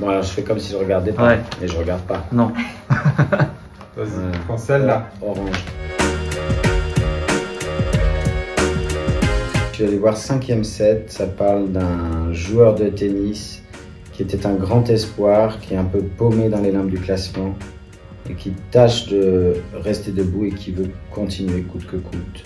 Bon, alors je fais comme si je regardais pas, mais je regarde pas. Non. Vas-y, prends celle-là. Orange. Je suis allé voir 5e set, ça parle d'un joueur de tennis qui était un grand espoir, qui est un peu paumé dans les limbes du classement et qui tâche de rester debout et qui veut continuer coûte que coûte.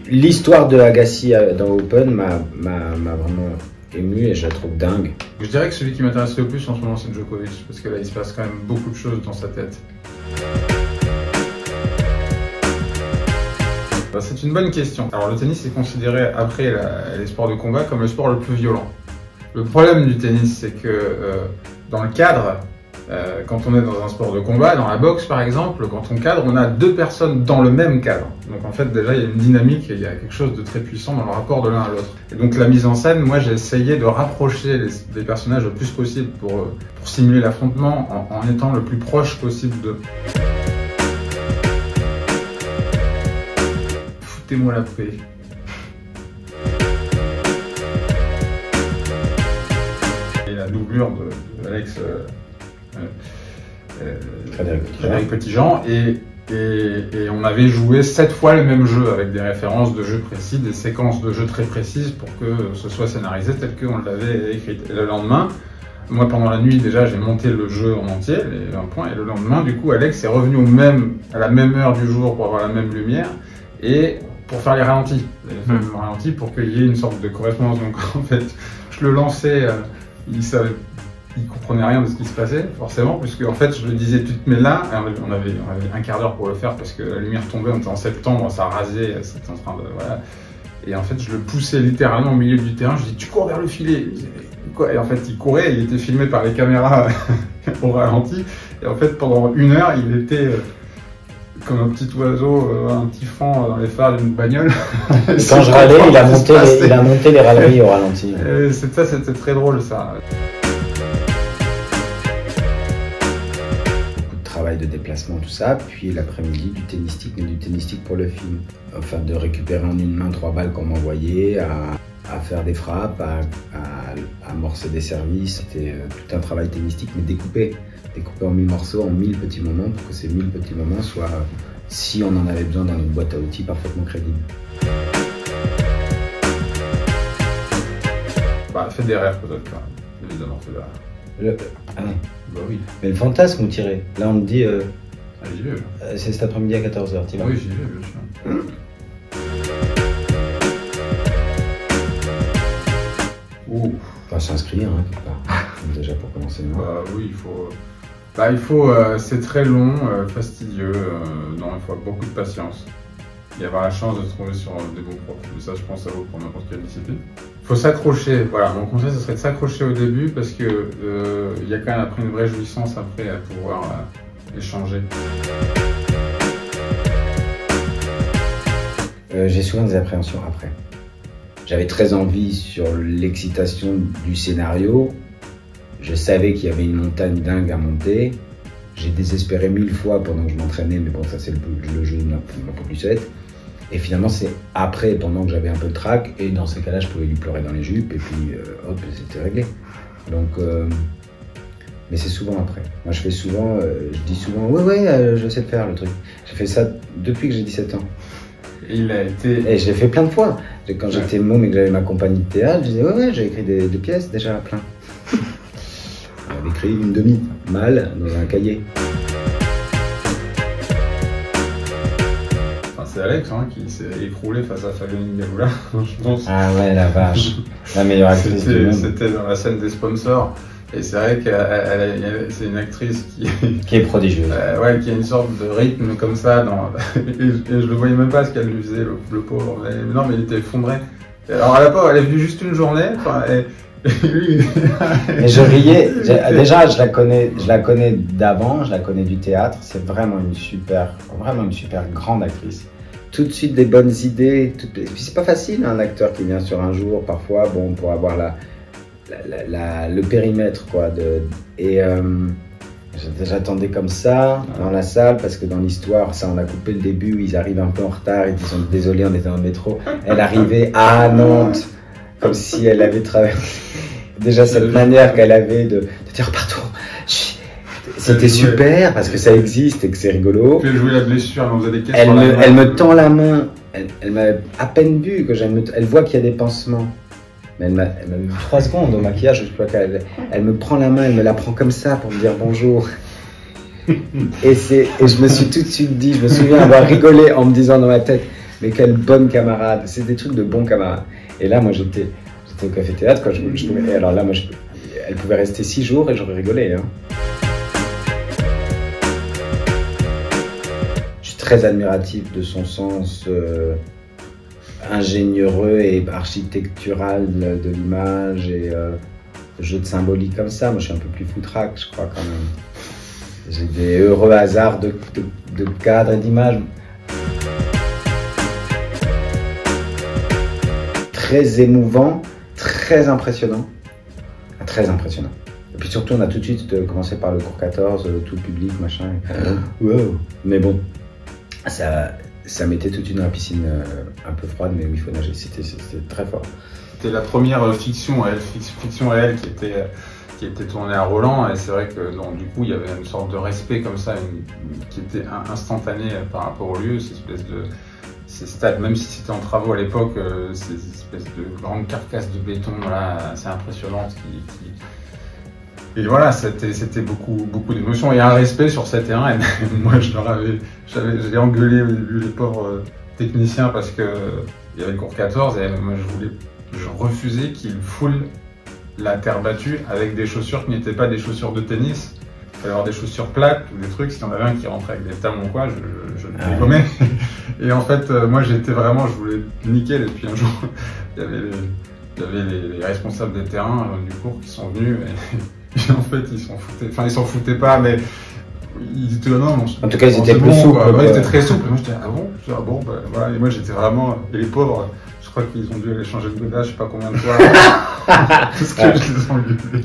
L'histoire de Agassi dans Open m'a vraiment ému et je la trouve dingue. Je dirais que celui qui m'intéresse le plus en ce moment, c'est Djokovic, parce que là, il se passe quand même beaucoup de choses dans sa tête. C'est une bonne question. Alors le tennis est considéré, après les sports de combat, comme le sport le plus violent. Le problème du tennis, c'est que dans le cadre, quand on est dans un sport de combat, dans la boxe par exemple, quand on cadre, on a deux personnes dans le même cadre. Donc en fait déjà il y a une dynamique, et il y a quelque chose de très puissant dans le rapport de l'un à l'autre. Et donc la mise en scène, moi j'ai essayé de rapprocher les personnages le plus possible pour simuler l'affrontement en étant le plus proche possible d'eux. Foutez-moi la paix. Et la doublure de Alex Frédéric Petitjean et on avait joué 7 fois le même jeu avec des références de jeux précis, des séquences de jeux très précises pour que ce soit scénarisé tel qu'on l'avait écrit. Et le lendemain, moi pendant la nuit déjà j'ai monté le jeu en entier, les 20 points, et le lendemain du coup Alex est revenu à la même heure du jour pour avoir la même lumière et pour faire les ralentis, pour qu'il y ait une sorte de correspondance. Donc en fait je le lançais, il comprenait rien de ce qui se passait, forcément, puisque en fait je le disais tu te mets là, on avait un quart d'heure pour le faire parce que la lumière tombait, on était en septembre, ça rasait, c'était en train de... Voilà. Et en fait je le poussais littéralement au milieu du terrain, je dis tu cours vers le filet, quoi? Et en fait il courait, il était filmé par les caméras au ralenti, et en fait pendant 1 heure il était comme un petit oiseau, un petit franc dans les phares d'une bagnole. Quand je râlais, il a monté les râleries au ralenti. C'était très drôle ça. Travail de déplacement, tout ça, puis l'après-midi du tennistique, mais du tennistique pour le film. Enfin, de récupérer en une main 3 balles qu'on m'envoyait, à faire des frappes, à amorcer des services. C'était tout un travail tennistique, mais découpé en 1000 morceaux, en 1000 petits moments, pour que ces 1000 petits moments soient, si on en avait besoin dans une boîte à outils, parfaitement crédibles. Bah, Federer peut-être quand même, évidemment Federer. Ah non. Bah oui. Mais le fantasme, vous tirez. Là, on me dit. J'y vais. C'est cet après-midi à 14h, tu vois. Oui, j'y vais, bien sûr. Enfin, s'inscrire, hein, quelque part. Déjà pour commencer. Bah oui, il faut. C'est très long, fastidieux. Non, il faut beaucoup de patience. Et avoir la chance de se trouver sur des bons profs. Et ça, je pense, ça vaut pour n'importe quelle discipline. Il faut s'accrocher. Voilà, mon conseil, ce serait de s'accrocher au début parce que il y a quand même après une vraie jouissance après à pouvoir échanger. J'ai souvent des appréhensions après. J'avais très envie sur l'excitation du scénario. Je savais qu'il y avait une montagne dingue à monter. J'ai désespéré 1000 fois pendant que je m'entraînais, mais bon, ça c'est le jeu n'a pas plus être. Et finalement, c'est après, pendant que j'avais un peu de trac, et dans ces cas-là, je pouvais lui pleurer dans les jupes, et puis hop, c'était réglé. Donc, mais c'est souvent après. Moi, je fais souvent, je dis souvent, ouais, je sais le faire, le truc. J'ai fait ça depuis que j'ai 17 ans. Et il a été... Et je l'ai fait plein de fois. Quand j'étais môme et que j'avais ma compagnie de théâtre, je disais, ouais, j'ai écrit des pièces déjà plein. J'avais écrit une demi, mal, dans un cahier. C'est Alex qui s'est écroulé face à Fabienne Galula, je pense. Ah ouais, la vache. La meilleure actrice du monde. C'était dans la scène des sponsors. Et c'est vrai que c'est une actrice qui est prodigieuse. Ouais, qui a une sorte de rythme comme ça. Et je le voyais même pas ce qu'elle lui faisait, le pauvre. Mais non, mais il était effondré. Alors à la pauvre, elle est venue juste une journée. Et lui... Mais je riais. Déjà, je la connais d'avant, je la connais du théâtre. C'est vraiment une super grande actrice. Tout de suite des bonnes idées. Et puis c'est pas facile, un acteur qui vient sur un jour, parfois, bon, pour avoir le périmètre, quoi. J'attendais comme ça dans la salle parce que dans l'histoire, ça on a coupé le début, ils arrivent un peu en retard, ils disent désolé, on était dans le métro. Elle arrivait à Nantes comme si elle avait traversé. Déjà, cette manière qu'elle avait de dire pardon. C'était super parce que ça existe et que c'est rigolo. Tu peux jouer la blessure, on faisait des caisses. Elle me tend la main. Elle m'a à peine vu que elle voit qu'il y a des pansements. Mais elle m'a mis 3 secondes au maquillage. Je sais pas elle me prend la main, elle me la prend comme ça pour me dire bonjour. Et je me suis tout de suite dit, je me souviens avoir rigolé en me disant dans ma tête, mais quelle bonne camarade. C'est des trucs de bons camarades. Et là, moi, j'étais au café-théâtre. Et alors là, moi, elle pouvait rester 6 jours et j'aurais rigolé. Hein. Je suis très admiratif de son sens ingénieux et architectural de l'image et jeu de symbolique comme ça. Moi, je suis un peu plus foutraque, je crois, quand même. J'ai des heureux hasards de cadres et d'images. Très émouvant, très impressionnant. Très impressionnant. Et puis surtout, on a tout de suite commencé par le cours 14, tout public, machin. Wow. Mais bon, ça mettait tout de suite dans la piscine un peu froide, mais où il faut nager. C'était très fort. C'était la première fiction réelle qui était tournée à Roland, et c'est vrai que donc, du coup il y avait une sorte de respect comme ça qui était instantané par rapport au lieu, ces stades, même si c'était en travaux à l'époque, ces espèces de grandes carcasses de béton là, assez impressionnantes et voilà, c'était beaucoup d'émotions et un respect sur ces terrains. Et moi j'ai engueulé au début les pauvres techniciens parce que il y avait le cours 14 et moi je refusais qu'ils foulent la terre battue avec des chaussures qui n'étaient pas des chaussures de tennis. Il fallait avoir des chaussures plates ou des trucs. Si on avait un qui rentrait avec des talons ou quoi, je le dégommais. Et en fait, moi je voulais nickel. Et puis un jour, il y avait les responsables des terrains du cours qui sont venus. Et en fait, ils s'en foutaient. Enfin, ils s'en foutaient pas, mais ils étaient là, non. En tout cas, ils étaient plus souples. Ils étaient très souples. Moi, j'étais, ah bon? Bon, bah, voilà. Et moi, j'étais vraiment. Et les pauvres, je crois qu'ils ont dû aller changer de godage, je sais pas combien de fois. Tout ce que je les ai engueulés.